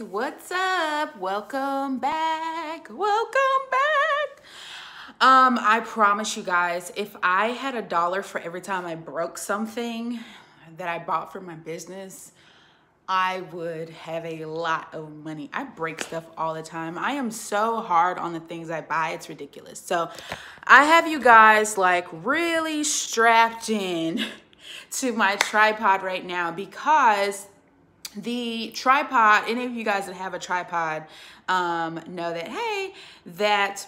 What's up? Welcome back. Welcome back. I promise you guys, if I had $1 for every time I broke something that I bought for my business, I would have a lot of money. I break stuff all the time. I am so hard on the things I buy. It's ridiculous. So I have you guys like really strapped in to my tripod right now because the tripod, any of you guys that have a tripod know that, hey, that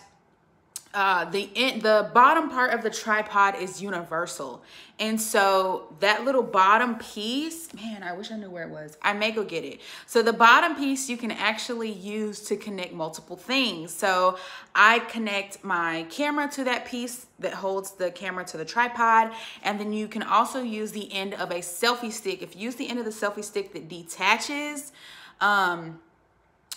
the bottom part of the tripod is universal. And so that little bottom piece, man, I wish I knew where it was. I may go get it. So the bottom piece you can actually use to connect multiple things. So I connect my camera to that piece that holds the camera to the tripod. And then you can also use the end of a selfie stick. If you use the end of the selfie stick that detaches,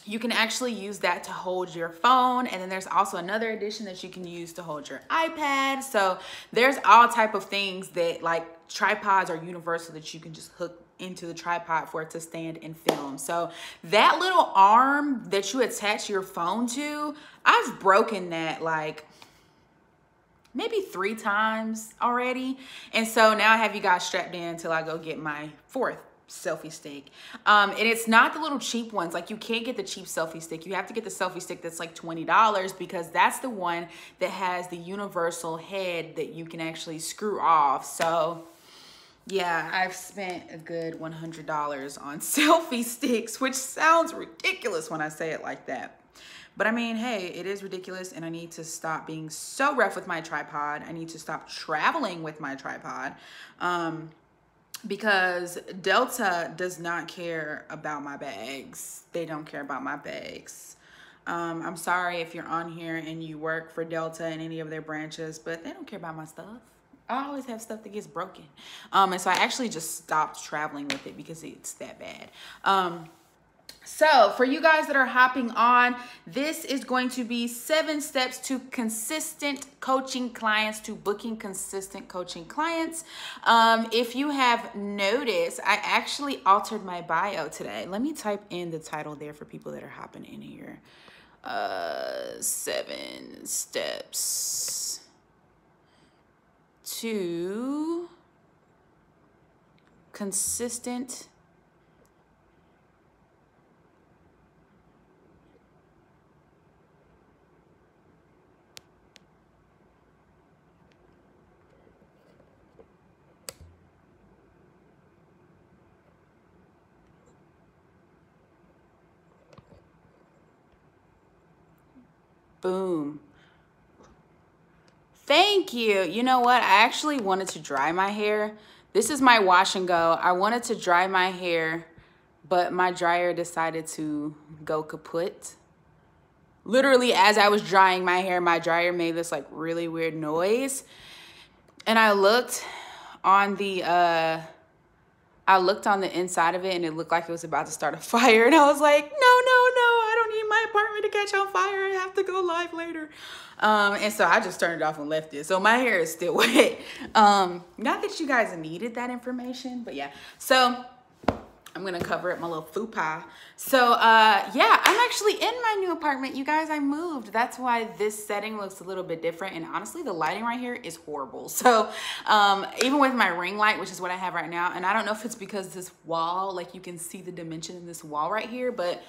you can actually use that to hold your phone. And then there's also another addition that you can use to hold your iPad. So there's all type of things that like tripods are universal that you can just hook into the tripod for it to stand and film. So that little arm that you attach your phone to, I've broken that like maybe 3 times already. And so now I have you guys strapped in until I go get my 4th selfie stick. And it's not the little cheap ones. Like you can't get the cheap selfie stick. You have to get the selfie stick that's like $20 because that's the one that has the universal head that you can actually screw off. So yeah, I've spent a good $100 on selfie sticks, which sounds ridiculous when I say it like that. But I mean, hey, it is ridiculous and I need to stop being so rough with my tripod. I need to stop traveling with my tripod. Because Delta does not care about my bags. They don't care about my bags. I'm sorry if you're on here and you work for Delta and any of their branches, but they don't care about my stuff. I always have stuff that gets broken. And so I actually just stopped traveling with it because it's that bad. So for you guys that are hopping on, this is going to be 7 steps to consistent coaching clients, to booking consistent coaching clients. If you have noticed, I actually altered my bio today. Let me type in the title there for people that are hopping in here. 7 steps to consistent boom. Thank you. You know what? I actually wanted to dry my hair. This is my wash and go. I wanted to dry my hair, but my dryer decided to go kaput. Literally, as I was drying my hair, my dryer made this like really weird noise. And I looked on the inside of it and it looked like it was about to start a fire. And I was like, no, I don't need my apartment to catch on fire. I have to go live later. And so I just turned it off and left it. So my hair is still wet. Not that you guys needed that information, but yeah. So I'm gonna cover up my little fupa. So yeah, I'm actually in my new apartment. You guys, I moved. That's why this setting looks a little bit different. And honestly, the lighting right here is horrible. So even with my ring light, which is what I have right now, and I don't know if it's because this wall, like you can see the dimension in this wall right here, but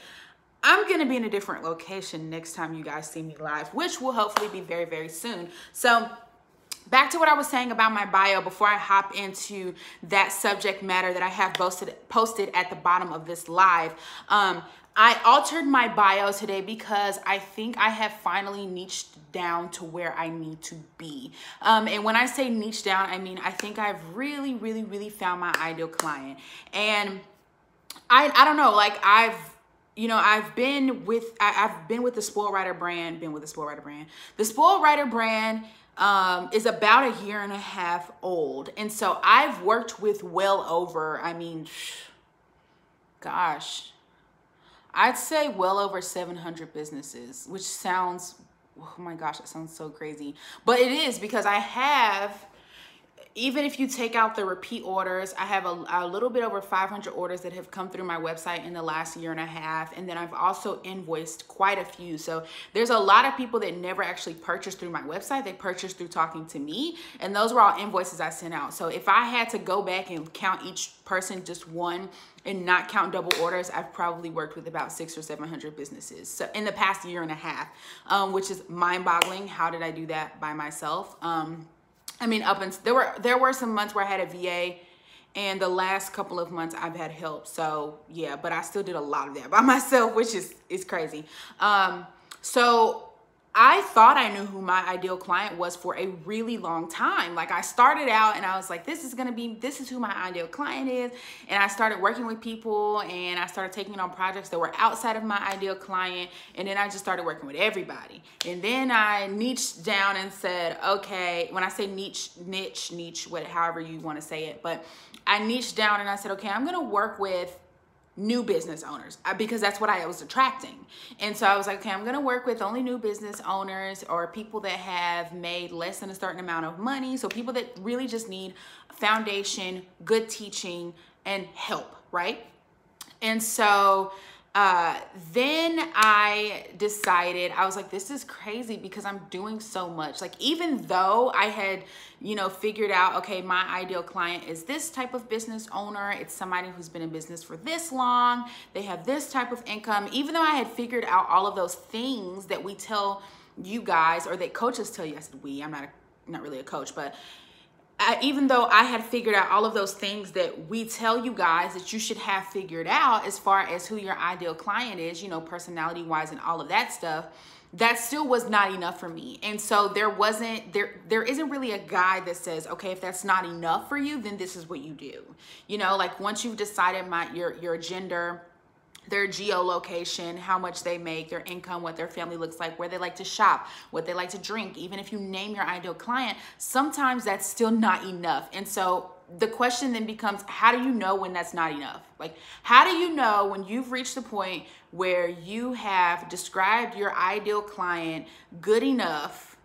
I'm gonna be in a different location next time you guys see me live, which will hopefully be very, very soon. So back to what I was saying about my bio before I hop into that subject matter that I have posted at the bottom of this live. I altered my bio today because I think I have finally niched down to where I need to be. And when I say niche down, I mean, I think I've really, really, really found my ideal client. And I don't know, like I've been with the Spoiled Rider brand, The Spoiled Rider brand is about 1.5 years old. And so I've worked with well over, I mean, gosh, I'd say well over 700 businesses, which sounds, oh my gosh, that sounds so crazy. But it is because I have, even if you take out the repeat orders, I have a little bit over 500 orders that have come through my website in the last year and a half. And then I've also invoiced quite a few. So there's a lot of people that never actually purchased through my website. They purchased through talking to me. And those were all invoices I sent out. So if I had to go back and count each person just one and not count double orders, I've probably worked with about 600 or 700 businesses. So in the past year and a half, which is mind-boggling. How did I do that by myself? I mean, there were some months where I had a VA, and the last couple of months I've had help. So yeah, but I still did a lot of that by myself, which is crazy. So I thought I knew who my ideal client was for a really long time. Like, I started out and I was like, this is who my ideal client is. And I started working with people, and I started taking on projects that were outside of my ideal client. And then I just started working with everybody. And then I niched down and said, okay, when I say niche, however you want to say it, but I niched down and I said, okay, I'm going to work with new business owners, because that's what I was attracting. And so I was like, okay, I'm going to work with only new business owners, or people that have made less than a certain amount of money. So people that really just need foundation, good teaching, and help, right? And so then I decided, I was like, this is crazy, because I'm doing so much. Like, even though I had, figured out, okay, my ideal client is this type of business owner. It's somebody who's been in business for this long. They have this type of income. Even though I had figured out all of those things that we tell you guys, or that coaches tell you, I said we, I'm not really a coach, but even though I had figured out all of those things that we tell you guys that you should have figured out as far as who your ideal client is, personality wise and all of that stuff, that still was not enough for me. And so there isn't really a guide that says, okay, if that's not enough for you, then this is what you do. Like, once you've decided your gender, their geolocation, how much they make, their income, what their family looks like, where they like to shop, what they like to drink. Even if you name your ideal client, sometimes that's still not enough. And so the question then becomes, how do you know when that's not enough? Like, how do you know when you've reached the point where you have described your ideal client good enough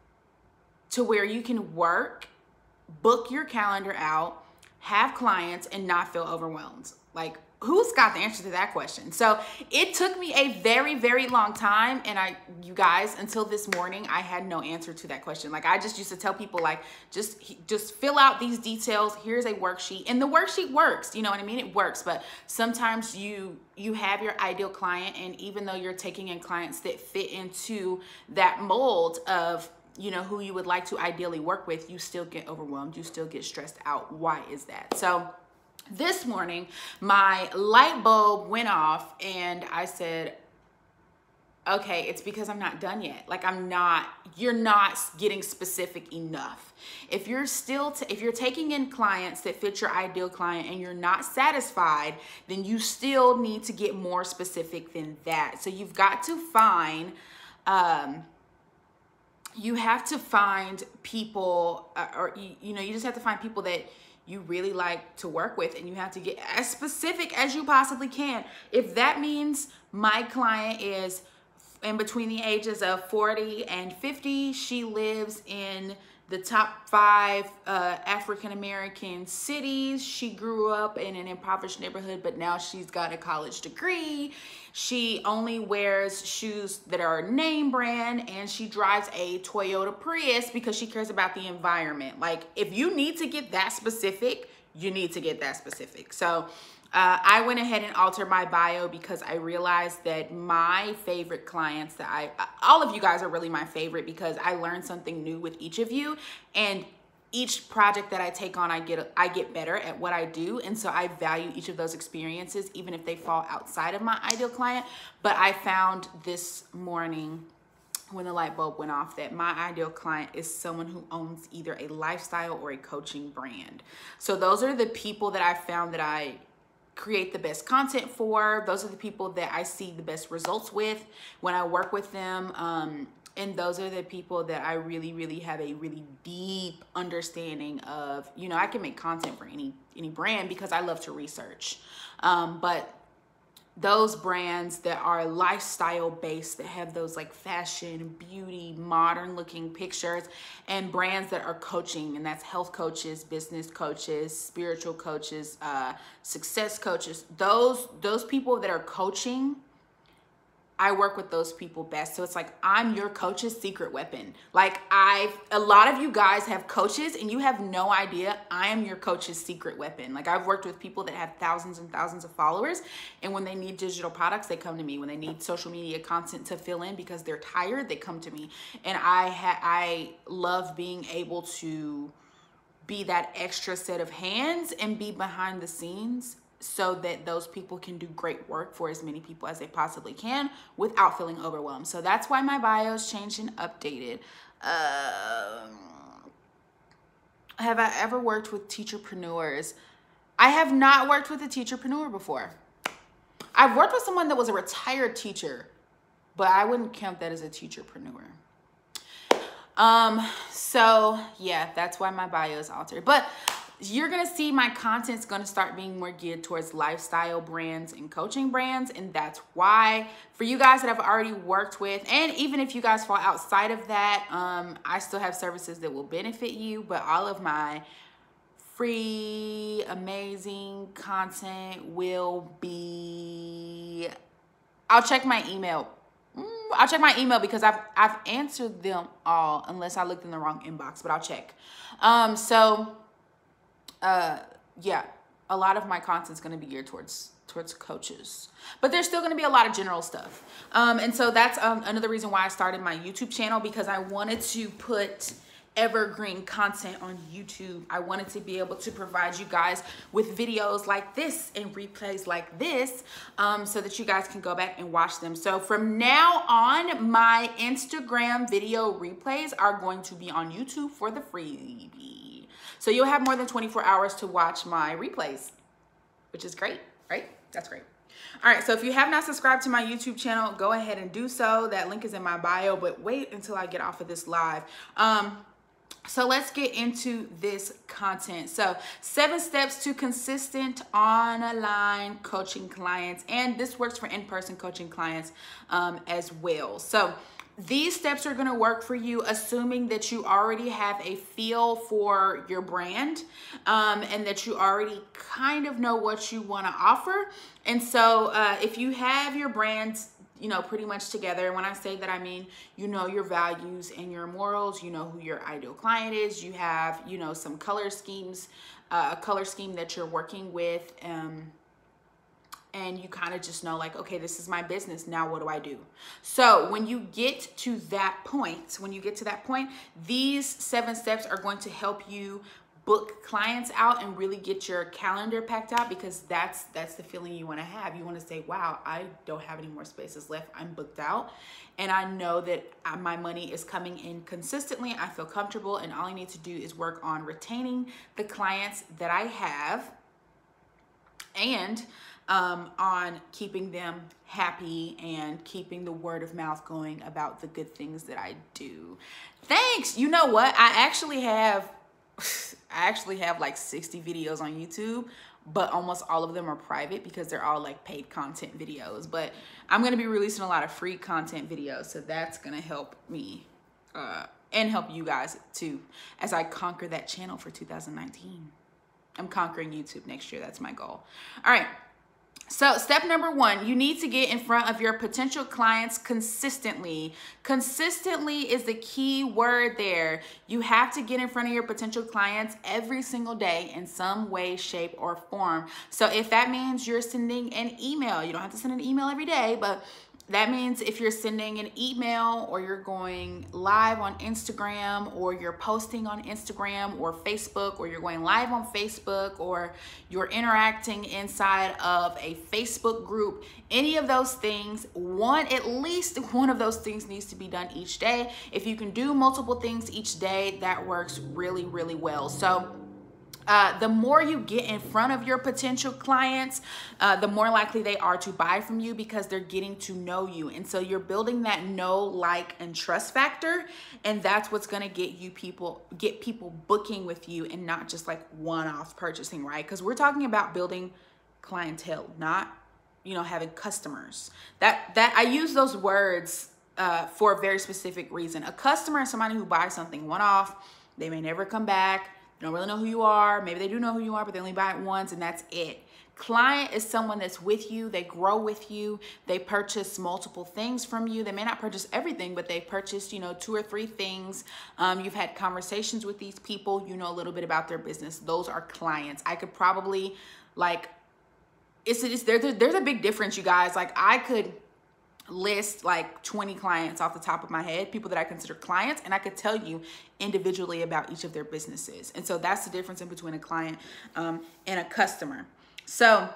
to where you can work, book your calendar out, have clients, and not feel overwhelmed? Like, who's got the answer to that question? So it took me a very, very long time. And you guys, until this morning, I had no answer to that question. Like, I just used to tell people, like, just fill out these details. Here's a worksheet. And the worksheet works. You know what I mean? It works. But sometimes you have your ideal client. And even though you're taking in clients that fit into that mold of, who you would like to ideally work with, you still get overwhelmed. You still get stressed out. Why is that? So this morning, my light bulb went off, and I said, okay, it's because I'm not done yet. Like, you're not getting specific enough. If you're taking in clients that fit your ideal client and you're not satisfied, then you still need to get more specific than that. So you've got to find, you have to find people, you just have to find people that you really like to work with, and you have to get as specific as you possibly can. If that means my client is in between the ages of 40 and 50, she lives in the top 5 African-American cities. She grew up in an impoverished neighborhood, but now she's got a college degree. She only wears shoes that are name brand, and she drives a Toyota Prius because she cares about the environment. Like, if you need to get that specific, you need to get that specific. So I went ahead and altered my bio because I realized that my favorite clients all of you guys are really my favorite, because I learned something new with each of you, and each project that I take on, I get better at what I do. And so I value each of those experiences, even if they fall outside of my ideal client. But I found this morning, when the light bulb went off, that my ideal client is someone who owns either a lifestyle or a coaching brand. So those are the people that I found that I create the best content for. Those are the people that I see the best results with when I work with them. And those are the people that I really, really have a really deep understanding of. I can make content for any brand because I love to research. But those brands that are lifestyle based, that have those like fashion, beauty, modern looking pictures, and brands that are coaching, and that's health coaches, business coaches, spiritual coaches, success coaches. Those people that are coaching, I work with those people best. So it's like, I'm your coach's secret weapon. Like a lot of you guys have coaches and you have no idea I am your coach's secret weapon. Like I've worked with people that have thousands and thousands of followers, and when they need digital products, they come to me. When they need social media content to fill in because they're tired, they come to me. And I love being able to be that extra set of hands and be behind the scenes, so that those people can do great work for as many people as they possibly can without feeling overwhelmed. So that's why my bio's changed and updated. Have I ever worked with teacherpreneurs? I have not worked with a teacherpreneur before. I've worked with someone that was a retired teacher, but I wouldn't count that as a teacherpreneur. So yeah, that's why my bio is altered. But you're going to see my content's going to start being more geared towards lifestyle brands and coaching brands. And that's why, for you guys that I've already worked with, and even if you guys fall outside of that, I still have services that will benefit you. But all of my free, amazing content will be, I'll check my email. I'll check my email because I've answered them all, unless I looked in the wrong inbox, but I'll check. Yeah, a lot of my content is going to be geared towards coaches, but there's still going to be a lot of general stuff. And so that's another reason why I started my YouTube channel, because I wanted to put evergreen content on YouTube. I wanted to be able to provide you guys with videos like this and replays like this, so that you guys can go back and watch them. So from now on, my Instagram video replays are going to be on YouTube for the freebie. So you'll have more than 24 hours to watch my replays, which is great, right? That's great. All right, so if you have not subscribed to my YouTube channel, go ahead and do so. That link is in my bio, but wait until I get off of this live. So let's get into this content. So 7 steps to consistent online coaching clients. And this works for in-person coaching clients as well. So these steps are going to work for you, assuming that you already have a feel for your brand, and that you already kind of know what you want to offer. And so if you have your brands, you know, pretty much together. And when I say that, I mean, you know, your values and your morals, you know who your ideal client is, you have, you know, some color schemes, a color scheme that you're working with, and you kind of just know, like, okay, this is my business. Now what do I do? So when you get to that point, these 7 steps are going to help you book clients out and really get your calendar packed out, because that's the feeling you want to have. You want to say, wow, I don't have any more spaces left. I'm booked out, and I know that my money is coming in consistently. I feel comfortable, and all I need to do is work on retaining the clients that I have, and on keeping them happy and keeping the word of mouth going about the good things that I do. Thanks. You know what? I actually have like 60 videos on YouTube, but almost all of them are private because they're all like paid content videos. But I'm going to be releasing a lot of free content videos, so that's going to help me and help you guys too as I conquer that channel for 2019. I'm conquering YouTube next year. That's my goal. All right. So step number 1, you need to get in front of your potential clients consistently. Consistently is the key word there. You have to get in front of your potential clients every single day in some way, shape, or form. So if that means you're sending an email, you don't have to send an email every day, but that means if you're sending an email, or you're going live on Instagram, or you're posting on Instagram or Facebook, or you're going live on Facebook, or you're interacting inside of a Facebook group, any of those things, at least one of those things needs to be done each day. If you can do multiple things each day, that works really, really well. So the more you get in front of your potential clients, the more likely they are to buy from you, because they're getting to know you. And so you're building that know, like, and trust factor. And that's what's going to get people booking with you, and not just like one-off purchasing, right? Because we're talking about building clientele, not you know, having customers. That I use those words for a very specific reason. A customer is somebody who buys something one-off. They may never come back. They don't really know who you are. Maybe they do know who you are, but they only buy it once, and that's it. Client is someone that's with you. They grow with you. They purchase multiple things from you. They may not purchase everything, but they purchased, you know, 2 or 3 things. You've had conversations with these people. You know a little bit about their business. Those are clients. I could probably, like, there's a big difference, you guys. Like, I could list like 20 clients off the top of my head, people that I consider clients, and I could tell you individually about each of their businesses. And so that's the difference in between a client and a customer. So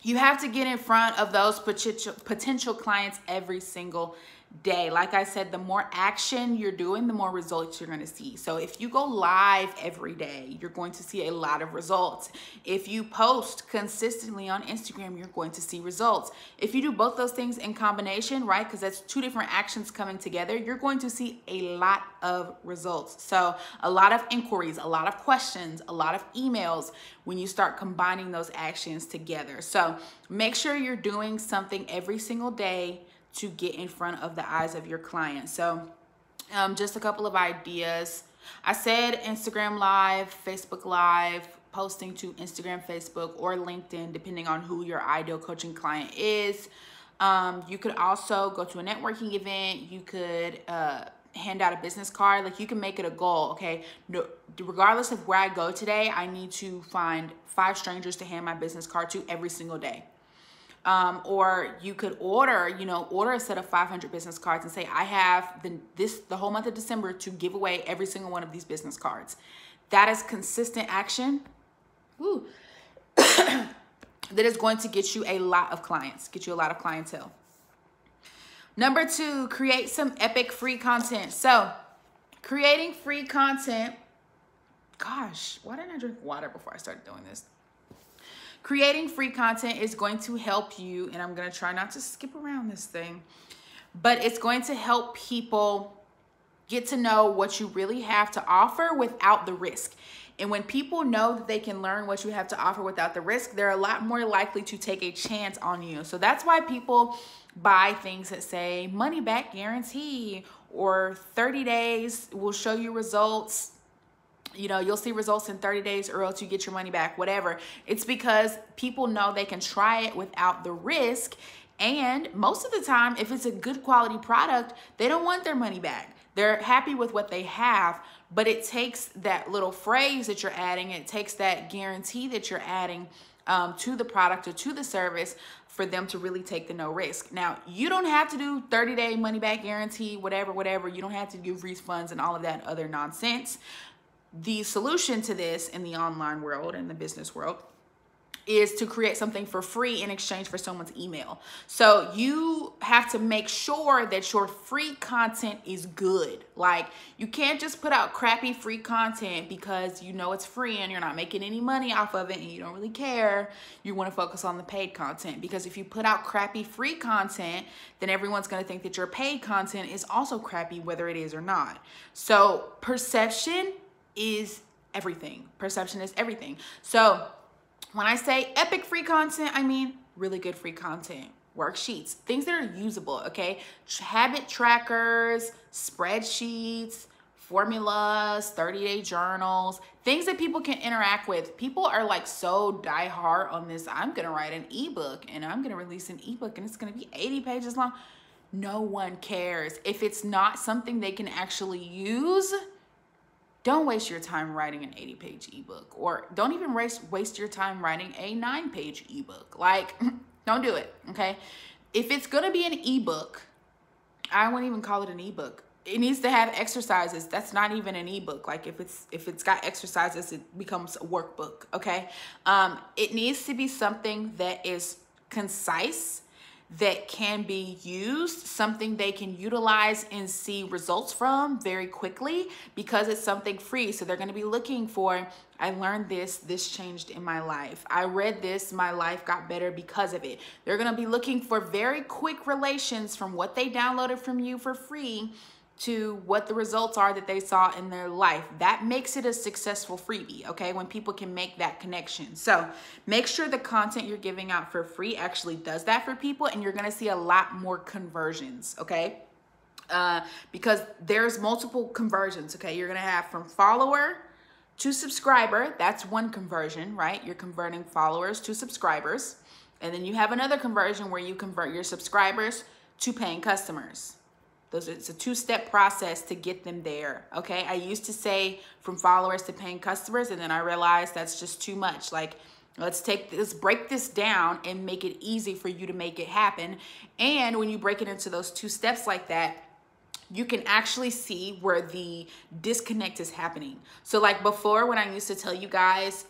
you have to get in front of those potential clients every single day. Like I said, the more action you're doing, the more results you're going to see. So if you go live every day, you're going to see a lot of results. If you post consistently on Instagram, you're going to see results. If you do both those things in combination, right, because that's 2 different actions coming together, you're going to see a lot of results. So a lot of inquiries, a lot of questions, a lot of emails when you start combining those actions together. So make sure you're doing something every single day to get in front of the eyes of your client. So just a couple of ideas. I said Instagram Live, Facebook Live, posting to Instagram, Facebook, or LinkedIn, depending on who your ideal coaching client is. You could also go to a networking event. You could hand out a business card. Like, you can make it a goal, okay? No, regardless of where I go today, I need to find 5 strangers to hand my business card to every single day. Or you could order a set of 500 business cards and say, I have the whole month of December to give away every single one of these business cards. That is consistent action. That is going to get you a lot of clients, get you a lot of clientele. Number 2, create some epic free content. So creating free content, gosh, why didn't I drink water before I started doing this? Creating free content is going to help you, and I'm going to try not to skip around this thing, but it's going to help people get to know what you really have to offer without the risk. And when people know that they can learn what you have to offer without the risk, they're a lot more likely to take a chance on you. So that's why people buy things that say money back guarantee, or 30 days will show you results. You know, you'll see results in 30 days or else you get your money back, whatever. It's because people know they can try it without the risk. And most of the time, if it's a good quality product, they don't want their money back. They're happy with what they have, but it takes that little phrase that you're adding, it takes that guarantee that you're adding to the product or to the service for them to really take the no risk. Now, you don't have to do 30-day money back guarantee, whatever. You don't have to give refunds and all of that other nonsense. The solution to this in the online world, in the business world, is to create something for free in exchange for someone's email. So you have to make sure that your free content is good. Like, you can't just put out crappy free content because you know it's free and you're not making any money off of it and you don't really care. You want to focus on the paid content, because if you put out crappy free content, then everyone's going to think that your paid content is also crappy, whether it is or not. So perception is everything. Perception is everything. So when I say epic free content, I mean really good free content, worksheets, things that are usable, okay? Habit trackers, spreadsheets, formulas, 30-day journals, things that people can interact with. People are like so die-hard on this, I'm gonna write an ebook and I'm gonna release an ebook and it's gonna be 80 pages long. No one cares. If it's not something they can actually use, don't waste your time writing an 80-page ebook, or don't even waste your time writing a 9-page ebook. Like, don't do it, okay? If it's gonna be an ebook, I wouldn't even call it an ebook. It needs to have exercises. That's not even an ebook. Like, if it's got exercises, it becomes a workbook, okay? It needs to be something that is concise, that can be used, something they can utilize and see results from very quickly, because it's something free. So they're going to be looking for, I learned this changed in my life. I read this, my life got better because of it. They're going to be looking for very quick relations from what they downloaded from you for free to what the results are that they saw in their life. That makes it a successful freebie, okay? When people can make that connection. So make sure the content you're giving out for free actually does that for people, and you're gonna see a lot more conversions, okay? Because there's multiple conversions, okay? You're gonna have from follower to subscriber. That's one conversion, right? You're converting followers to subscribers. And then you have another conversion where you convert your subscribers to paying customers. It's a two-step process to get them there, okay? I used to say from followers to paying customers, and then I realized that's just too much. Like, let's break this down and make it easy for you to make it happen. And when you break it into those two steps like that, you can actually see where the disconnect is happening. So like before, when I used to tell you guys,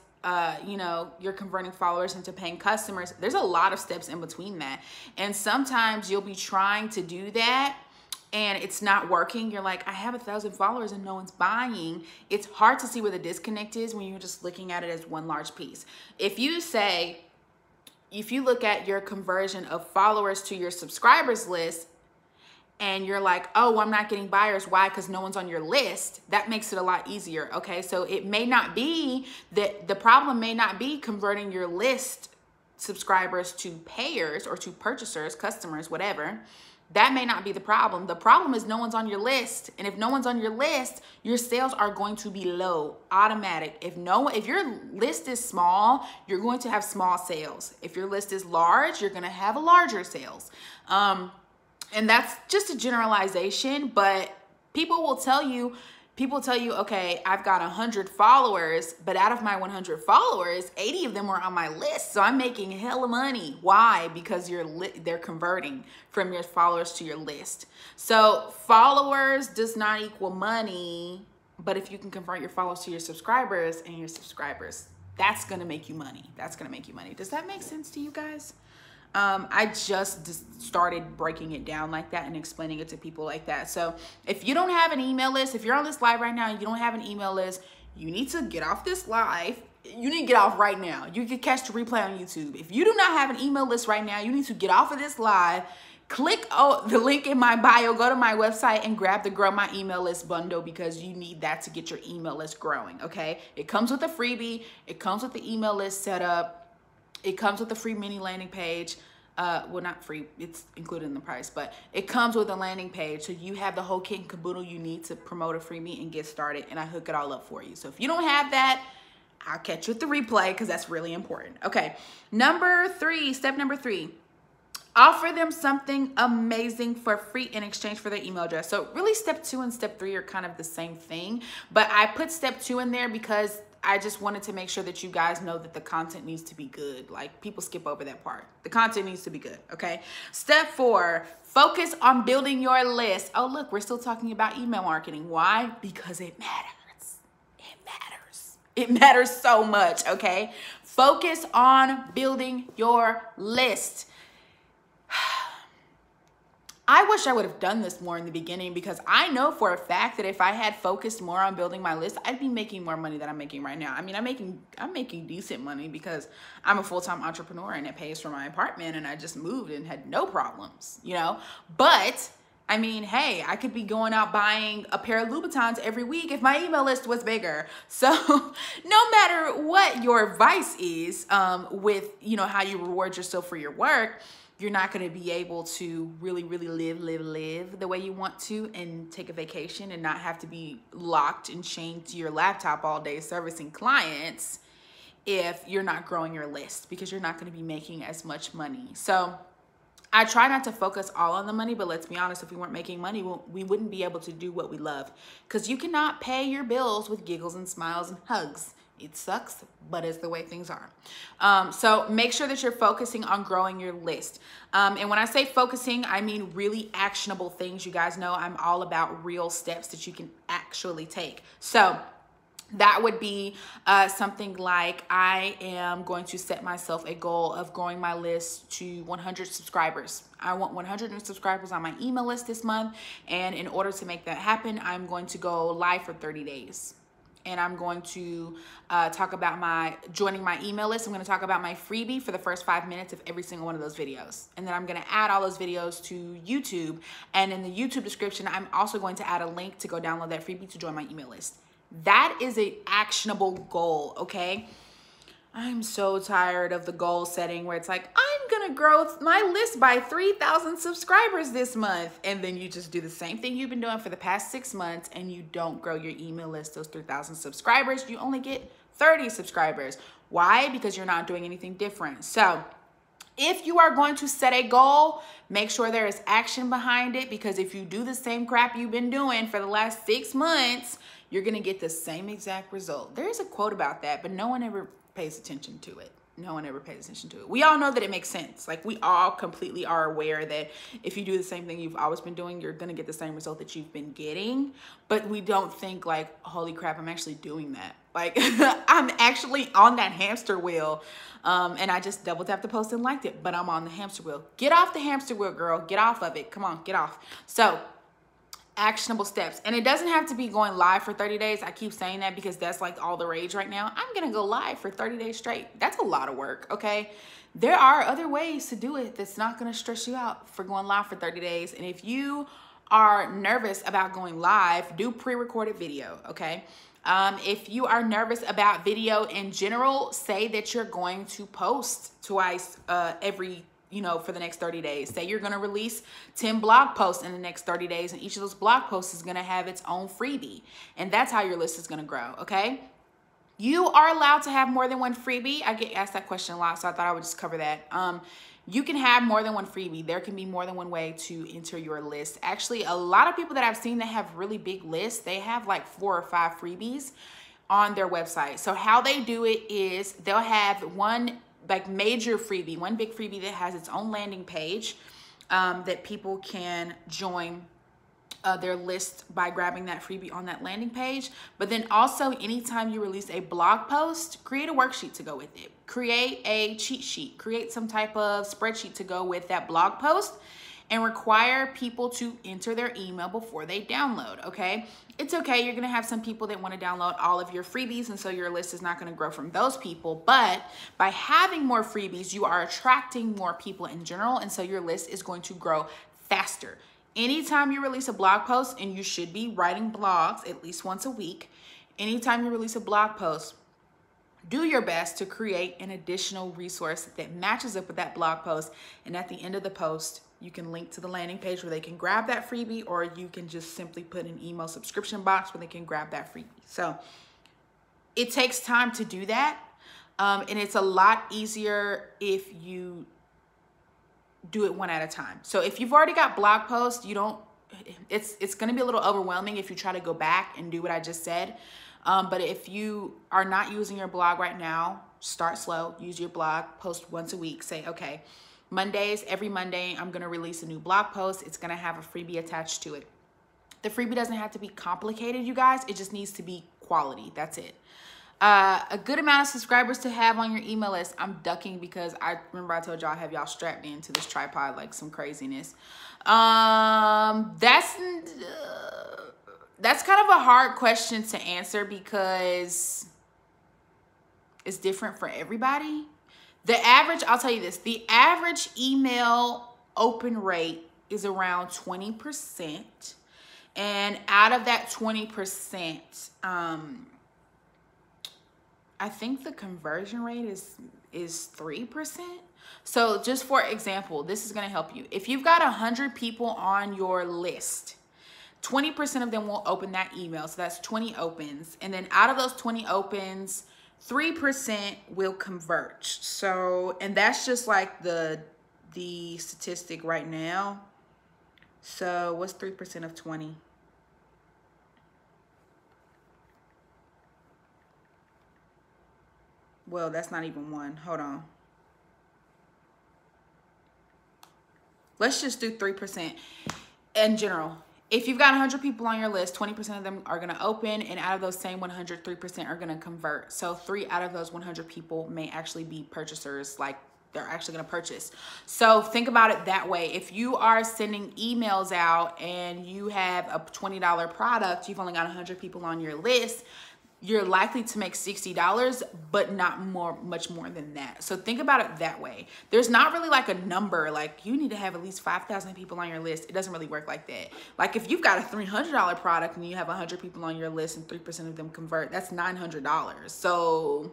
you know, you're converting followers into paying customers, there's a lot of steps in between that. And sometimes you'll be trying to do that and it's not working. You're like, I have 1,000 followers and no one's buying. It's hard to see where the disconnect is when you're just looking at it as one large piece. If you look at your conversion of followers to your subscribers list, and you're like, oh, I'm not getting buyers. Why? Because no one's on your list. That makes it a lot easier, okay? So it may not be that the problem may not be converting your list subscribers to payers or to purchasers, customers, whatever. That may not be the problem. The problem is no one's on your list. And if no one's on your list, your sales are going to be low, automatic. If your list is small, you're going to have small sales. If your list is large, you're going to have a larger sales. And that's just a generalization, but people tell you, okay, I've got 100 followers, but out of my 100 followers, 80 of them were on my list. So I'm making hella money. Why? Because they're converting from your followers to your list. So followers does not equal money, but if you can convert your followers to your subscribers and your subscribers, that's going to make you money. That's going to make you money. Does that make sense to you guys? I just started breaking it down like that and explaining it to people like that. So if you don't have an email list, if you're on this live right now and you don't have an email list, you need to get off this live. You need to get off right now. You can catch the replay on YouTube. If you do not have an email list right now, you need to get off of this live. Click the link in my bio, go to my website and grab the Grow My Email List bundle because you need that to get your email list growing, okay? It comes with a freebie. It comes with the email list setup. It comes with a free mini landing page. Well, not free, it's included in the price, but it comes with a landing page. So you have the whole kit and caboodle you need to promote a freebie and get started, and I hook it all up for you. So if you don't have that, I'll catch you with the replay because that's really important. Okay, step number three, offer them something amazing for free in exchange for their email address. So really step 2 and step 3 are kind of the same thing, but I put step 2 in there because I just wanted to make sure that you guys know that the content needs to be good. Like, people skip over that part. The content needs to be good, okay? Step 4, focus on building your list. Oh, look, we're still talking about email marketing. Why? Because it matters. It matters. It matters so much, okay? Focus on building your list. I wish I would have done this more in the beginning because I know for a fact that if I had focused more on building my list, I'd be making more money than I'm making right now. I mean, I'm making decent money because I'm a full-time entrepreneur and it pays for my apartment and I just moved and had no problems, you know? But I mean, hey, I could be going out buying a pair of Louboutins every week if my email list was bigger. So no matter what your advice is with, you know, how you reward yourself for your work, you're not going to be able to really live the way you want to and take a vacation and not have to be locked and chained to your laptop all day servicing clients if you're not growing your list, because you're not going to be making as much money. So I try not to focus all on the money, but let's be honest, if we weren't making money, we wouldn't be able to do what we love, because you cannot pay your bills with giggles and smiles and hugs. It sucks, but it's the way things are. So make sure that you're focusing on growing your list. And when I say focusing, I mean really actionable things. You guys know I'm all about real steps that you can actually take. So that would be something like, I am going to set myself a goal of growing my list to 100 subscribers. I want 100 new subscribers on my email list this month. And in order to make that happen, I'm going to go live for 30 days. and I'm going to talk about joining my email list. I'm going to talk about my freebie for the first 5 minutes of every single one of those videos. And then I'm going to add all those videos to YouTube. And in the YouTube description, I'm also going to add a link to go download that freebie to join my email list. That is an actionable goal, okay? I'm so tired of the goal setting where it's like, I'm gonna grow my list by 3,000 subscribers this month. And then you just do the same thing you've been doing for the past 6 months and you don't grow your email list, those 3,000 subscribers. You only get 30 subscribers. Why? Because you're not doing anything different. So if you are going to set a goal, make sure there is action behind it, because if you do the same crap you've been doing for the last 6 months, you're gonna get the same exact result. There's a quote about that, but no one ever pays attention to it. No one ever pays attention to it. We all know that it makes sense. Like, we all completely are aware that if you do the same thing you've always been doing, you're gonna get the same result that you've been getting. But we don't think like, holy crap, I'm actually doing that. Like, I'm actually on that hamster wheel. And I just double tapped the post and liked it, but I'm on the hamster wheel. Get off the hamster wheel, girl. Get off of it. Come on, get off. So, actionable steps. And it doesn't have to be going live for 30 days. I keep saying that because that's like all the rage right now. I'm gonna go live for 30 days straight. That's a lot of work, okay? There are other ways to do it that's not gonna stress you out for going live for 30 days. And if you are nervous about going live, do pre-recorded video, okay? If you are nervous about video in general, say that you're going to post twice for the next 30 days. Say you're gonna release 10 blog posts in the next 30 days, and each of those blog posts is gonna have its own freebie. And that's how your list is gonna grow, okay? You are allowed to have more than one freebie. I get asked that question a lot, so I thought I would just cover that. You can have more than one freebie. There can be more than one way to enter your list. Actually, a lot of people that I've seen that have really big lists, they have like 4 or 5 freebies on their website. So how they do it is they'll have one major freebie, one big freebie that has its own landing page that people can join their list by grabbing that freebie on that landing page. But then also, anytime you release a blog post, create a worksheet to go with it. Create a cheat sheet, create some type of spreadsheet to go with that blog post, and require people to enter their email before they download, okay? It's okay, you're gonna have some people that wanna download all of your freebies, and so your list is not gonna grow from those people, but by having more freebies, you are attracting more people in general, and so your list is going to grow faster. Anytime you release a blog post, and you should be writing blogs at least once a week, anytime you release a blog post, do your best to create an additional resource that matches up with that blog post, and at the end of the post, you can link to the landing page where they can grab that freebie, or you can just simply put an email subscription box where they can grab that freebie. So it takes time to do that. And it's a lot easier if you do it one at a time. So if you've already got blog posts, it's going to be a little overwhelming if you try to go back and do what I just said. But if you are not using your blog right now, start slow, use your blog, post once a week. Say, okay, Mondays, every Monday, I'm gonna release a new blog post. It's gonna have a freebie attached to it. The freebie doesn't have to be complicated, you guys. It just needs to be quality, that's it. A good amount of subscribers to have on your email list. I'm ducking because I remember I told y'all I have y'all strapped into this tripod like some craziness. That's kind of a hard question to answer because it's different for everybody. The average, I'll tell you this, the average email open rate is around 20%. And out of that 20%, I think the conversion rate is 3%. So just for example, this is gonna help you. If you've got 100 people on your list, 20% of them will open that email. So that's 20 opens. And then out of those 20 opens, 3% will convert. So, and that's just like the statistic right now. So what's 3% of 20? Well, that's not even one. Hold on. Let's just do 3% in general. If you've got 100 people on your list, 20% of them are going to open, and out of those same 100, 3% are going to convert. So 3 out of those 100 people may actually be purchasers, like they're actually going to purchase. So think about it that way. If you are sending emails out and you have a $20 product, you've only got 100 people on your list, you're likely to make $60, but not much more than that. So think about it that way. There's not really like a number, like you need to have at least 5,000 people on your list. It doesn't really work like that. Like if you've got a $300 product and you have 100 people on your list and 3% of them convert, that's $900. So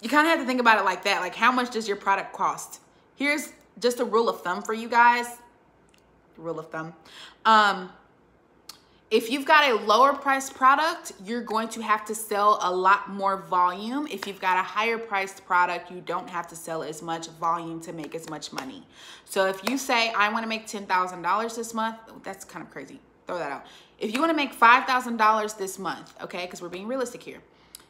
you kind of have to think about it like that. Like how much does your product cost? Here's just a rule of thumb for you guys. Rule of thumb. If you've got a lower priced product, you're going to have to sell a lot more volume. If you've got a higher priced product, you don't have to sell as much volume to make as much money. So if you say, I want to make $10,000 this month, that's kind of crazy. Throw that out. If you want to make $5,000 this month, okay, because we're being realistic here.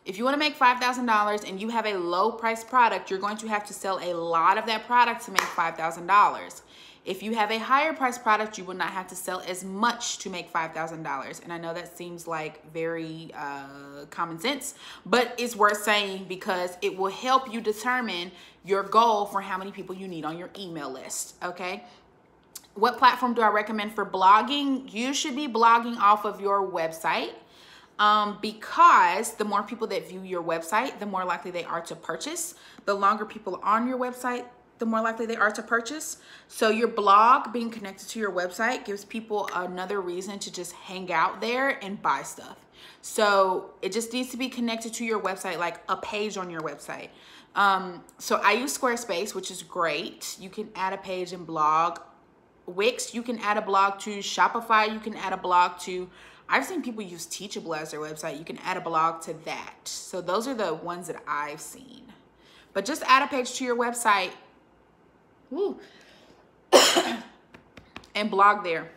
If you want to make $5,000 and you have a low price product, you're going to have to sell a lot of that product to make $5,000. If you have a higher price product, you will not have to sell as much to make $5,000. And I know that seems like very common sense, but it's worth saying because it will help you determine your goal for how many people you need on your email list, okay? What platform do I recommend for blogging? You should be blogging off of your website because the more people that view your website, the more likely they are to purchase. The longer people are on your website, the more likely they are to purchase. So your blog being connected to your website gives people another reason to just hang out there and buy stuff. So it just needs to be connected to your website, like a page on your website. So I use Squarespace, which is great. You can add a page and blog. Wix, you can add a blog to. Shopify, you can add a blog to. I've seen people use Teachable as their website. You can add a blog to that. So those are the ones that I've seen. But just add a page to your website. Woo. And blog there.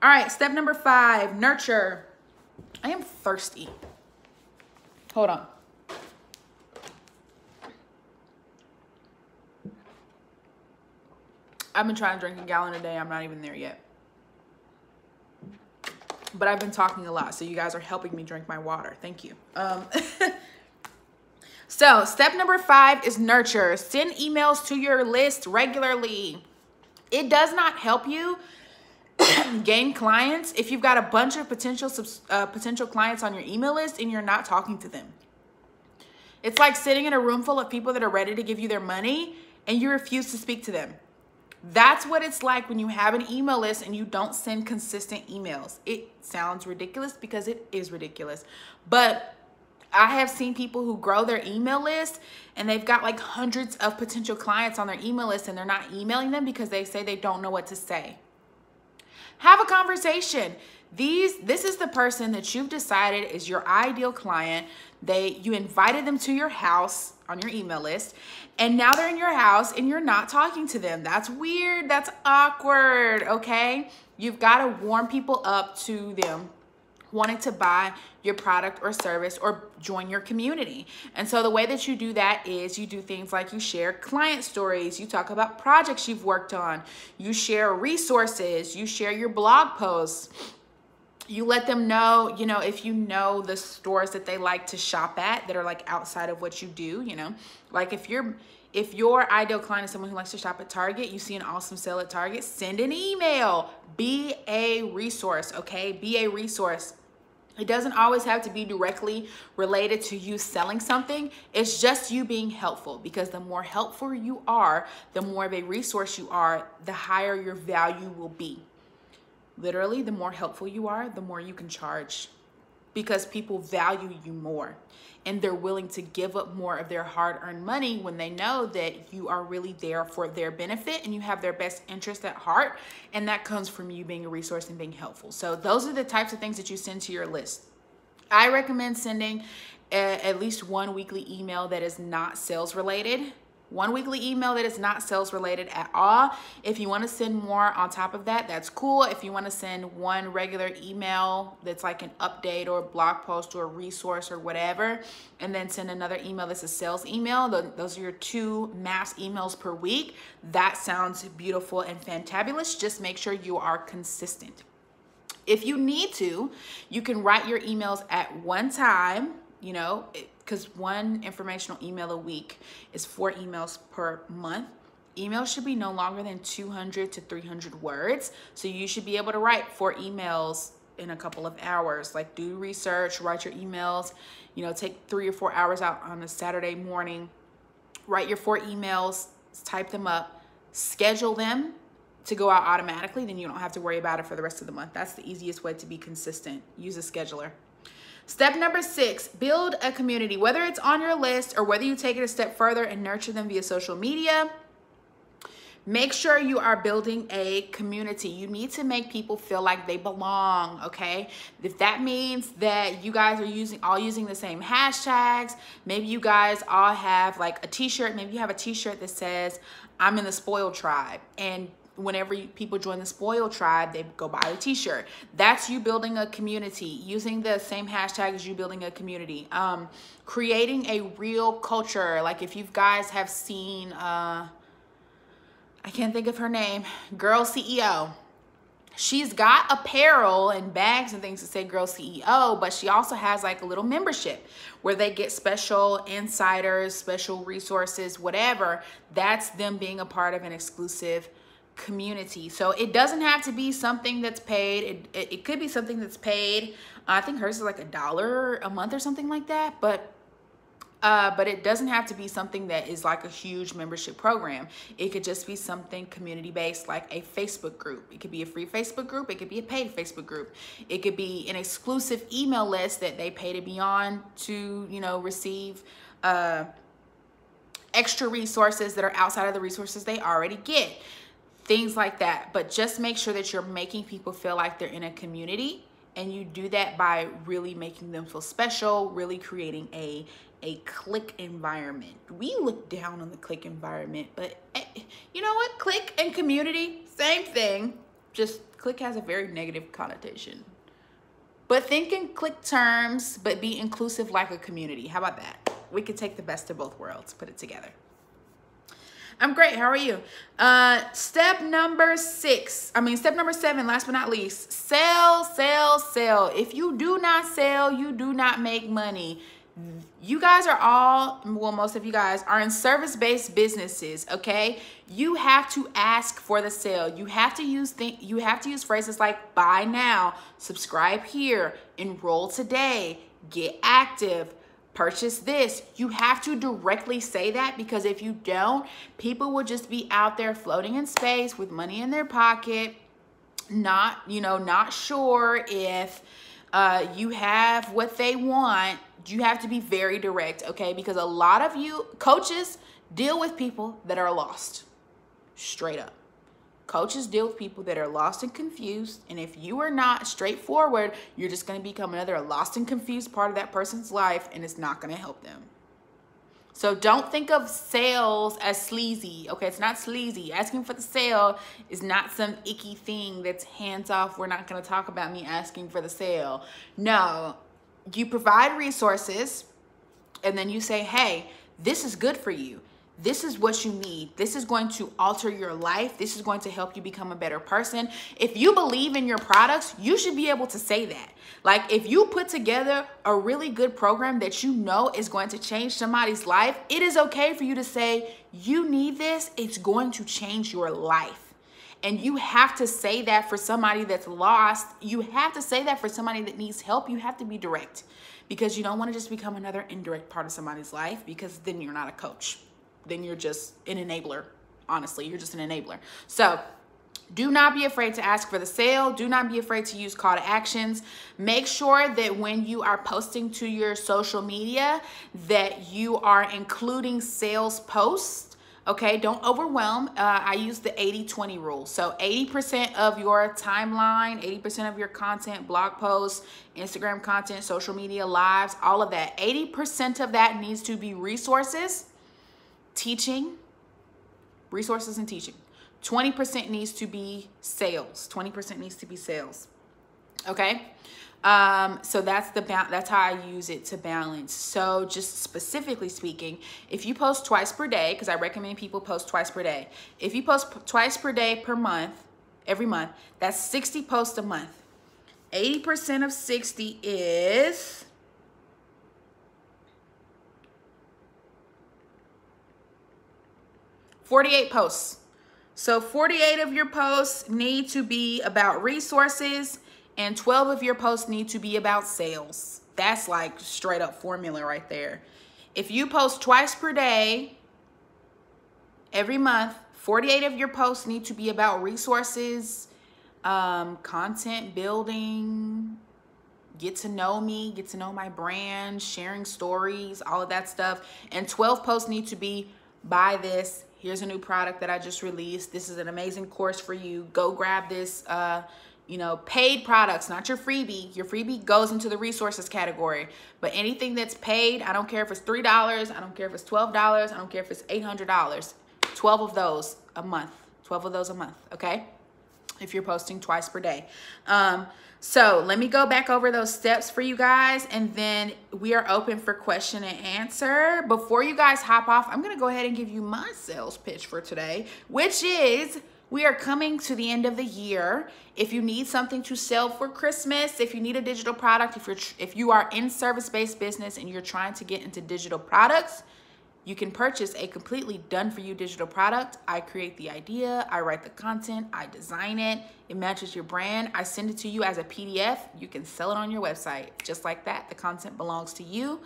All right, step number 5, nurture. I am thirsty. Hold on. I've been trying to drink a gallon a day. I'm not even there yet. But I've been talking a lot, so you guys are helping me drink my water. Thank you. So step number 5 is nurture. Send emails to your list regularly. It does not help you gain clients if you've got a bunch of potential clients on your email list and you're not talking to them. It's like sitting in a room full of people that are ready to give you their money and you refuse to speak to them. That's what it's like when you have an email list and you don't send consistent emails. It sounds ridiculous because it is ridiculous, but I have seen people who grow their email list and they've got like hundreds of potential clients on their email list and they're not emailing them because they say they don't know what to say. Have a conversation. This is the person that you've decided is your ideal client. You invited them to your house on your email list and now they're in your house and you're not talking to them. That's weird. That's awkward. Okay. You've got to warm people up to them wanting to buy your product or service or join your community. And so the way that you do that is you do things like you share client stories, you talk about projects you've worked on, you share resources, you share your blog posts. You let them know, you know, if you know the stores that they like to shop at that are like outside of what you do, you know, like if your ideal client is someone who likes to shop at Target, you see an awesome sale at Target, send an email, be a resource, okay? Be a resource. It doesn't always have to be directly related to you selling something. It's just you being helpful, because the more helpful you are, the more of a resource you are, the higher your value will be. Literally, the more helpful you are, the more you can charge, because people value you more and they're willing to give up more of their hard-earned money when they know that you are really there for their benefit and you have their best interest at heart. And that comes from you being a resource and being helpful. So those are the types of things that you send to your list. I recommend sending at least one weekly email that is not sales related. One weekly email that is not sales related at all. If you want to send more on top of that, that's cool. If you want to send one regular email that's like an update or a blog post or a resource or whatever, and then send another email that's a sales email, those are your 2 mass emails per week. That sounds beautiful and fantabulous. Just make sure you are consistent. If you need to, you can write your emails at one time, you know, because one informational email a week is 4 emails per month. Emails should be no longer than 200 to 300 words. So you should be able to write 4 emails in a couple of hours. Like, do research, write your emails, you know, take 3 or 4 hours out on a Saturday morning, write your 4 emails, type them up, schedule them to go out automatically. Then you don't have to worry about it for the rest of the month. That's the easiest way to be consistent. Use a scheduler. Step number 6, build a community. Whether it's on your list or whether you take it a step further and nurture them via social media, make sure you are building a community. You need to make people feel like they belong, okay? If that means that you guys are all using the same hashtags, maybe you guys all have like a t-shirt, maybe you have a t-shirt that says, I'm in the Spoiled Tribe, and whenever people join the Spoiled Tribe, they go buy a t-shirt. That's you building a community, using the same hashtag as you building a community. Creating a real culture. Like if you guys have seen, I can't think of her name, Girl CEO. She's got apparel and bags and things that say Girl CEO, but she also has like a little membership where they get special insiders, special resources, whatever. That's them being a part of an exclusive community. So it doesn't have to be something that's paid. It could be something that's paid. I think hers is like $1 a month or something like that, but it doesn't have to be something that is like a huge membership program. It could just be something community-based, like a Facebook group. It could be a free Facebook group. It could be a paid Facebook group. It could be an exclusive email list that they pay to be on to, you know, receive extra resources that are outside of the resources they already get. Things like that. But just make sure that you're making people feel like they're in a community, and you do that by really making them feel special, really creating a clique environment. We look down on the clique environment, but you know what? Clique and community, same thing. Just clique has a very negative connotation. But think in clique terms, but be inclusive like a community. How about that? We could take the best of both worlds, put it together. I'm great. How are you? Step number 7, last but not least, sell, sell, sell. If you do not sell, you do not make money. You guys are all, well, most of you guys are in service-based businesses, okay? You have to ask for the sale. You have to use phrases like buy now, subscribe here, enroll today, get active, purchase this. You have to directly say that, because if you don't, people will just be out there floating in space with money in their pocket, not sure if you have what they want. You have to be very direct, okay? Because a lot of you coaches deal with people that are lost, straight up. Coaches deal with people that are lost and confused, and if you are not straightforward, you're just going to become another lost and confused part of that person's life, and it's not going to help them. So don't think of sales as sleazy, okay? It's not sleazy. Asking for the sale is not some icky thing that's hands off. We're not going to talk about me asking for the sale. No, you provide resources, and then you say, hey, this is good for you. This is what you need. This is going to alter your life. This is going to help you become a better person. If you believe in your products, you should be able to say that. Like if you put together a really good program that you know is going to change somebody's life, it is okay for you to say, you need this. It's going to change your life. And you have to say that for somebody that's lost. You have to say that for somebody that needs help. You have to be direct, because you don't want to just become another indirect part of somebody's life, because then you're not a coach. Then you're just an enabler. Honestly, you're just an enabler. So do not be afraid to ask for the sale. Do not be afraid to use call to actions. Make sure that when you are posting to your social media that you are including sales posts. Okay, don't overwhelm. I use the 80-20 rule. So 80% of your timeline, 80% of your content, blog posts, Instagram content, social media lives, all of that. 80% of that needs to be resources, teaching, resources and teaching. 20% needs to be sales. 20% needs to be sales. Okay? So that's how I use it to balance. So just specifically speaking, if you post twice per day, because I recommend people post twice per day. If you post twice per day per month, every month, that's 60 posts a month. 80% of 60 is 48 posts. So 48 of your posts need to be about resources, and 12 of your posts need to be about sales. That's like straight up formula right there. If you post twice per day, every month, 48 of your posts need to be about resources, content building, get to know me, get to know my brand, sharing stories, all of that stuff. And 12 posts need to be, buy this. Here's a new product that I just released. This is an amazing course for you. Go grab this, you know, paid products, not your freebie. Your freebie goes into the resources category. But anything that's paid, I don't care if it's $3, I don't care if it's $12, I don't care if it's $800. 12 of those a month. 12 of those a month, okay? If you're posting twice per day. So let me go back over those steps for you guys, and then we are open for question and answer. Before you guys hop off, I'm gonna go ahead and give you my sales pitch for today, which is we are coming to the end of the year. If you need something to sell for Christmas, if you need a digital product, if you are in service-based business and you're trying to get into digital products, you can purchase a completely done-for-you digital product. I create the idea, I write the content, I design it, it matches your brand, I send it to you as a PDF, you can sell it on your website. Just like that, the content belongs to you.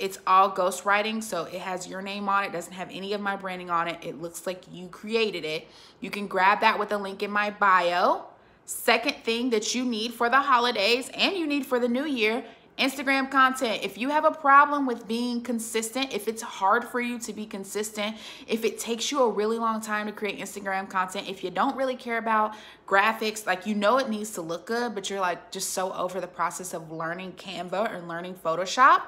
It's all ghostwriting, so it has your name on it, doesn't have any of my branding on it. It looks like you created it. You can grab that with a link in my bio. Second thing that you need for the holidays and you need for the new year, Instagram content. If you have a problem with being consistent, if it's hard for you to be consistent, if it takes you a really long time to create Instagram content, if you don't really care about graphics, like you know it needs to look good, but you're like just so over the process of learning Canva or learning Photoshop,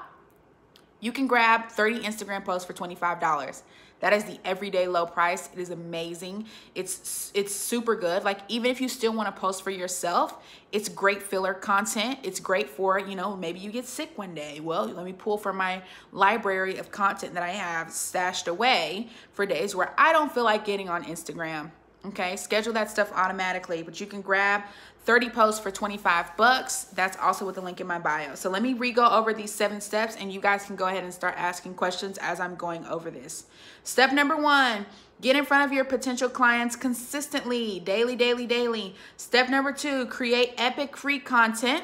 you can grab 30 Instagram posts for $25. That is the everyday low price. It is amazing. It's super good. Like even if you still want to post for yourself, it's great filler content. It's great for, you know, maybe you get sick one day. Well, let me pull from my library of content that I have stashed away for days where I don't feel like getting on Instagram. Okay, schedule that stuff automatically, but you can grab 30 posts for $25. That's also with the link in my bio. So let me re-go over these 7 steps and you guys can go ahead and start asking questions as I'm going over this. Step number 1, get in front of your potential clients consistently, daily. Step number 2, create epic free content.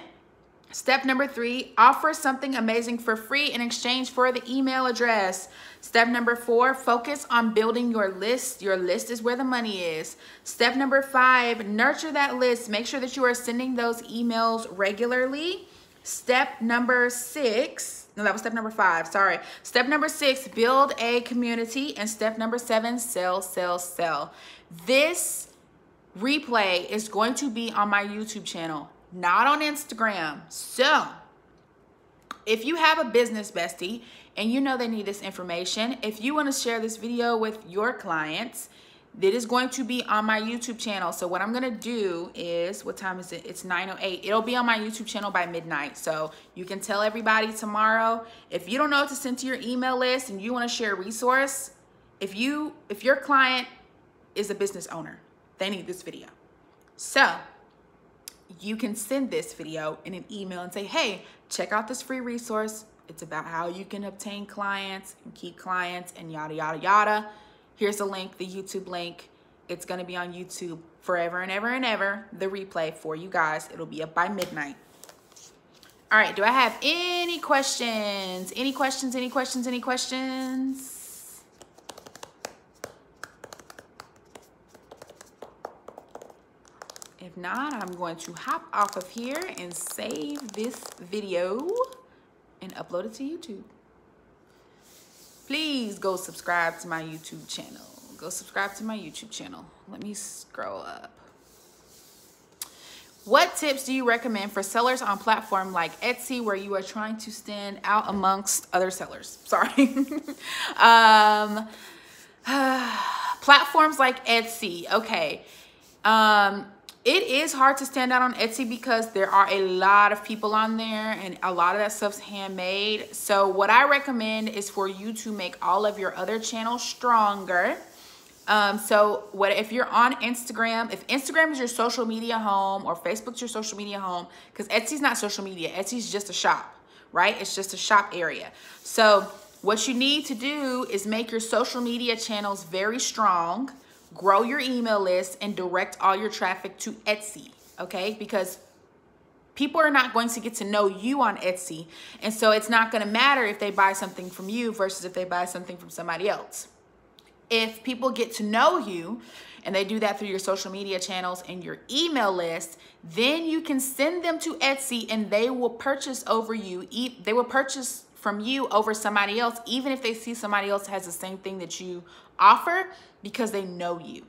Step number 3, offer something amazing for free in exchange for the email address. Step number 4, focus on building your list. Your list is where the money is. Step number 5, nurture that list. Make sure that you are sending those emails regularly. Step number 6, no, that was step number 5, sorry. Step number 6, build a community. And step number 7, sell. This replay is going to be on my YouTube channel, not on Instagram. So if you have a business bestie and you know they need this information, if you want to share this video with your clients, it is going to be on my YouTube channel. So what I'm going to do is, what time is it? It's 9:08. It'll be on my YouTube channel by midnight. So you can tell everybody tomorrow. If you don't know what to send to your email list and you want to share a resource, if your client is a business owner, they need this video. So you can send this video in an email and say, hey, check out this free resource. It's about how you can obtain clients and keep clients and yada, yada, yada. Here's the link, the YouTube link. It's going to be on YouTube forever and ever and ever, the replay for you guys. It'll be up by midnight. All right, do I have any questions? Any questions? If not, I'm going to hop off of here and save this video and upload it to YouTube. Please go subscribe to my YouTube channel. Let me scroll up. What tips do you recommend for sellers on platform like Etsy where you are trying to stand out amongst other sellers? Sorry. Platforms like Etsy. Okay. It is hard to stand out on Etsy because there are a lot of people on there and a lot of that stuff's handmade. So what I recommend is for you to make all of your other channels stronger. So if you're on Instagram, if Instagram is your social media home or Facebook's your social media home, because Etsy's not social media, Etsy's just a shop, right? It's just a shop area. So what you need to do is make your social media channels very strong. Grow your email list and direct all your traffic to Etsy, okay? Because People are not going to get to know you on Etsy. And so it's not going to matter if they buy something from you versus if they buy something from somebody else. If people get to know you and they do that through your social media channels and your email list, then you can send them to Etsy and they will purchase over you. They will purchase from you over somebody else, even if they see somebody else has the same thing that you offer, because they know you.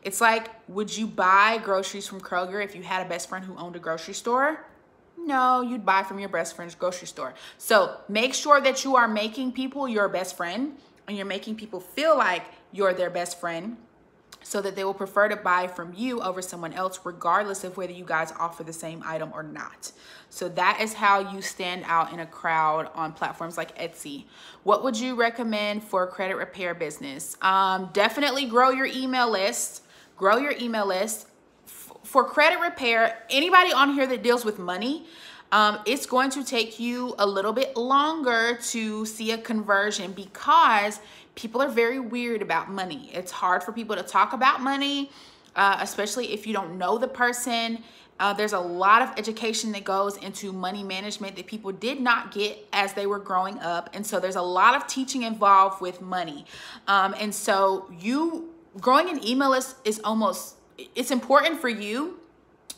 It's like, would you buy groceries from Kroger if you had a best friend who owned a grocery store? No, you'd buy from your best friend's grocery store. So make sure that you are making people your best friend and you're making people feel like you're their best friend so that they will prefer to buy from you over someone else, regardless of whether you guys offer the same item or not. So that is how you stand out in a crowd on platforms like Etsy. What would you recommend for a credit repair business? Definitely grow your email list. Grow your email list. For credit repair, anybody on here that deals with money, it's going to take you a little bit longer to see a conversion because people are very weird about money. It's hard for people to talk about money, especially if you don't know the person. There's a lot of education that goes into money management that people did not get as they were growing up. And so there's a lot of teaching involved with money. And so growing an email list is it's important for you,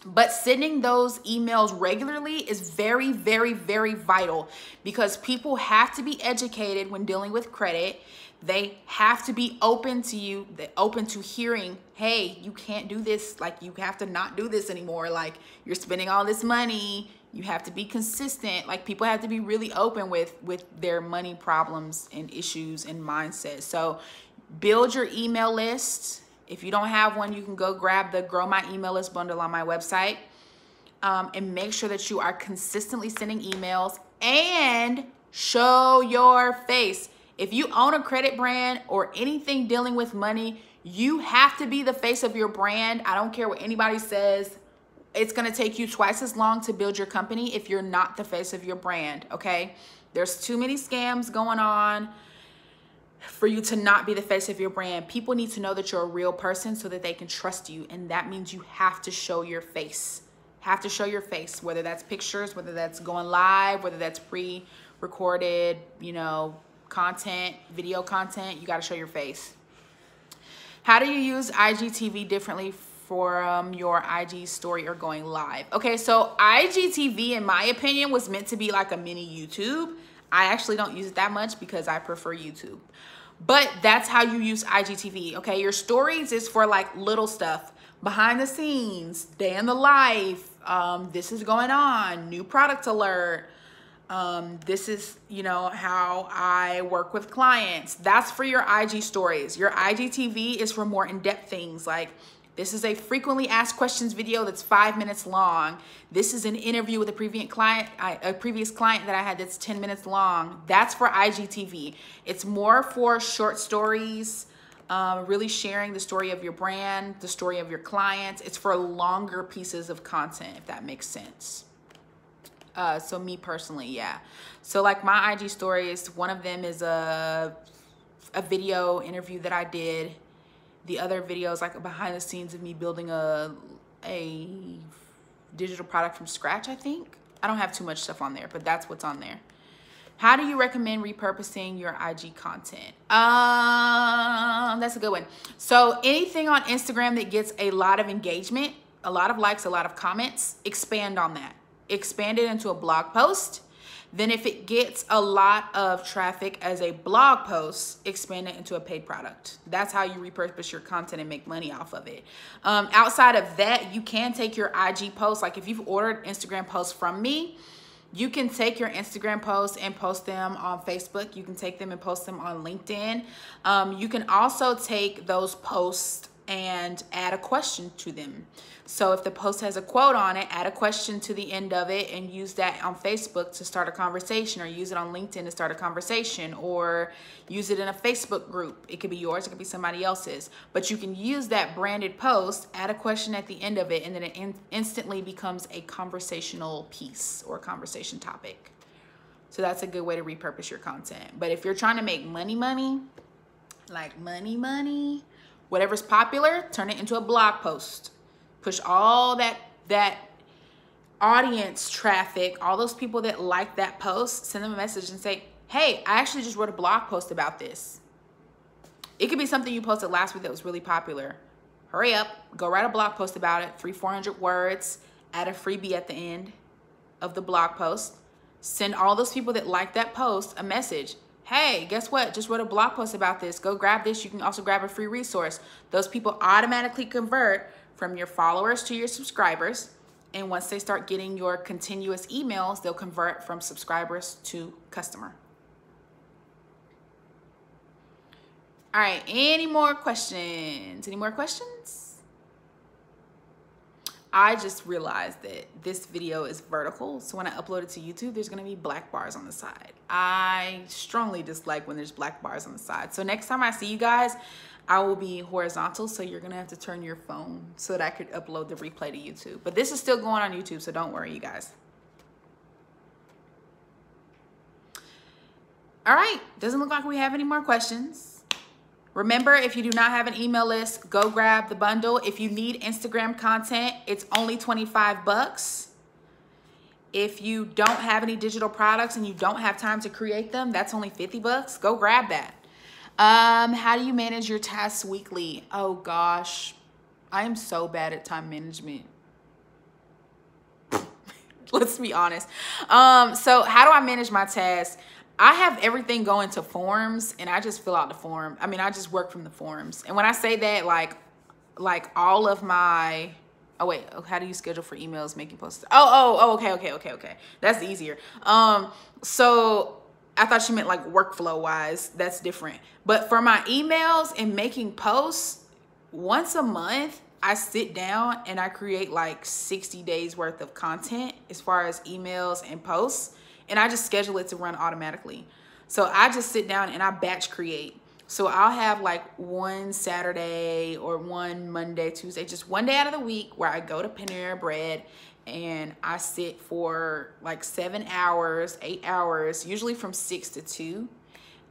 but sending those emails regularly is very, very, very vital because people have to be educated when dealing with credit. They have to be open to you, open to hearing, hey, you can't do this. Like, you have to not do this anymore. Like, you're spending all this money. You have to be consistent. Like, people have to be really open with their money problems and issues and mindsets. So build your email list. If you don't have one, you can go grab the Grow My Email List bundle on my website, and make sure that you are consistently sending emails and show your face. If you own a credit brand or anything dealing with money, you have to be the face of your brand. I don't care what anybody says. It's going to take you twice as long to build your company if you're not the face of your brand, okay? There's too many scams going on for you to not be the face of your brand. People need to know that you're a real person so that they can trust you. And that means you have to show your face. Have to show your face, whether that's pictures, whether that's going live, whether that's pre-recorded, content, video content. You got to show your face. How do you use IGTV differently from your IG story or going live? Okay, so IGTV, in my opinion, was meant to be like a mini YouTube. I actually don't use it that much because I prefer YouTube. But that's how you use IGTV, okay? Your stories is for like little stuff, behind the scenes, day in the life, this is going on, new product alert, this is, how I work with clients. That's for your IG stories. Your IGTV is for more in-depth things like, this is a frequently asked questions video that's 5 minutes long. This is an interview with a previous client that I had that's 10 minutes long. That's for IGTV. It's more for short stories, really sharing the story of your brand, the story of your clients. It's for longer pieces of content, if that makes sense. So me personally, yeah. So like my IG stories, one of them is a video interview that I did. The other videos, like behind the scenes of me building a digital product from scratch, I think. I don't have too much stuff on there, but that's what's on there. How do you recommend repurposing your IG content? That's a good one. So anything on Instagram that gets a lot of engagement, a lot of likes, a lot of comments, expand on that. Expand it into a blog post. Then if it gets a lot of traffic as a blog post, expand it into a paid product. That's how you repurpose your content and make money off of it. Outside of that, you can take your IG posts. Like if you've ordered Instagram posts from me, you can take your Instagram posts and post them on Facebook. You can take them and post them on LinkedIn. You can also take those posts and add a question to them. So if the post has a quote on it, add a question to the end of it and use that on Facebook to start a conversation, or use it on LinkedIn to start a conversation, or use it in a Facebook group. It could be yours, it could be somebody else's, but you can use that branded post, add a question at the end of it, and then it instantly becomes a conversational piece or a conversation topic. So that's a good way to repurpose your content. But if you're trying to make money, like money, whatever's popular, turn it into a blog post. Push all that audience traffic, all those people that like that post, send them a message and say, hey, I actually just wrote a blog post about this. It could be something you posted last week that was really popular. Hurry up, go write a blog post about it, 300-400 words, add a freebie at the end of the blog post. Send all those people that like that post a message. Hey, guess what? Just wrote a blog post about this. Go grab this. You can also grab a free resource. Those people automatically convert from your followers to your subscribers. And once they start getting your continuous emails, they'll convert from subscribers to customer. All right, any more questions? Any more questions? I just realized that this video is vertical, so when I upload it to YouTube, there's gonna be black bars on the side. I strongly dislike when there's black bars on the side. So next time I see you guys, I will be horizontal, so you're gonna have to turn your phone so that I could upload the replay to YouTube. But this is still going on YouTube, so don't worry, you guys. All right, doesn't look like we have any more questions. Remember, if you do not have an email list, go grab the bundle. If you need Instagram content, it's only 25 bucks. If you don't have any digital products and you don't have time to create them, that's only 50 bucks. Go grab that. How do you manage your tasks weekly? Oh gosh, I am so bad at time management. Let's be honest. So how do I manage my tasks? I have everything going to forms and I just fill out the form. I mean, I just work from the forms. And when I say that, like all of my, oh wait, how do you schedule for emails, making posts? Okay. That's easier. So I thought you meant like workflow wise, that's different. But for my emails and making posts, once a month, I sit down and I create like 60 days worth of content as far as emails and posts. And I just schedule it to run automatically. So I just sit down and I batch create. So I'll have like one Saturday or one Monday, Tuesday, just one day out of the week where I go to Panera Bread and I sit for like 7 hours, 8 hours, usually from 6 to 2.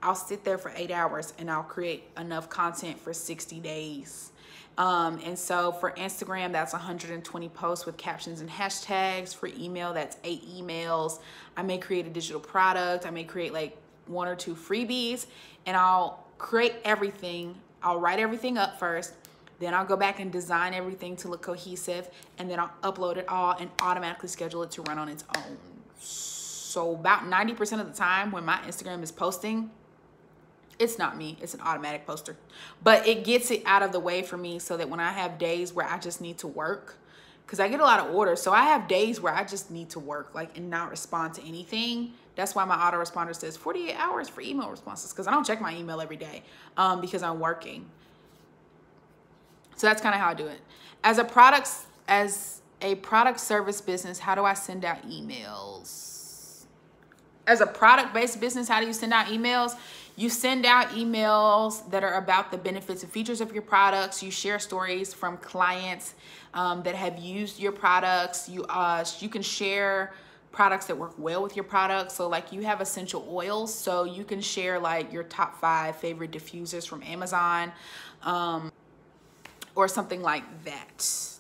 I'll sit there for 8 hours and I'll create enough content for 60 days. And so for Instagram, that's 120 posts with captions and hashtags. For email, that's 8 emails. I may create a digital product. I may create like 1 or 2 freebies, and I'll create everything. I'll write everything up first. Then I'll go back and design everything to look cohesive, and then I'll upload it all and automatically schedule it to run on its own. So about 90% of the time when my Instagram is posting, it's not me, it's an automatic poster. But it gets it out of the way for me so that when I have days where I just need to work, because I get a lot of orders, so I have days where I just need to work like and not respond to anything. That's why my autoresponder says 48 hours for email responses, because I don't check my email every day because I'm working. So that's kind of how I do it. As a product service business, how do I send out emails? As a product-based business, how do you send out emails? You send out emails that are about the benefits and features of your products. You share stories from clients that have used your products. You can share products that work well with your products. So like you have essential oils, so you can share like your top 5 favorite diffusers from Amazon or something like that.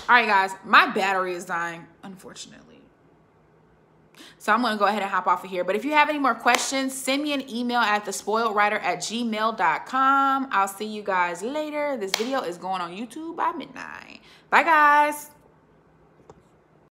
All right, guys, my battery is dying, unfortunately. So I'm going to go ahead and hop off of here. But if you have any more questions, send me an email at thespoiledwriter@gmail.com. I'll see you guys later. This video is going on YouTube by midnight. Bye, guys.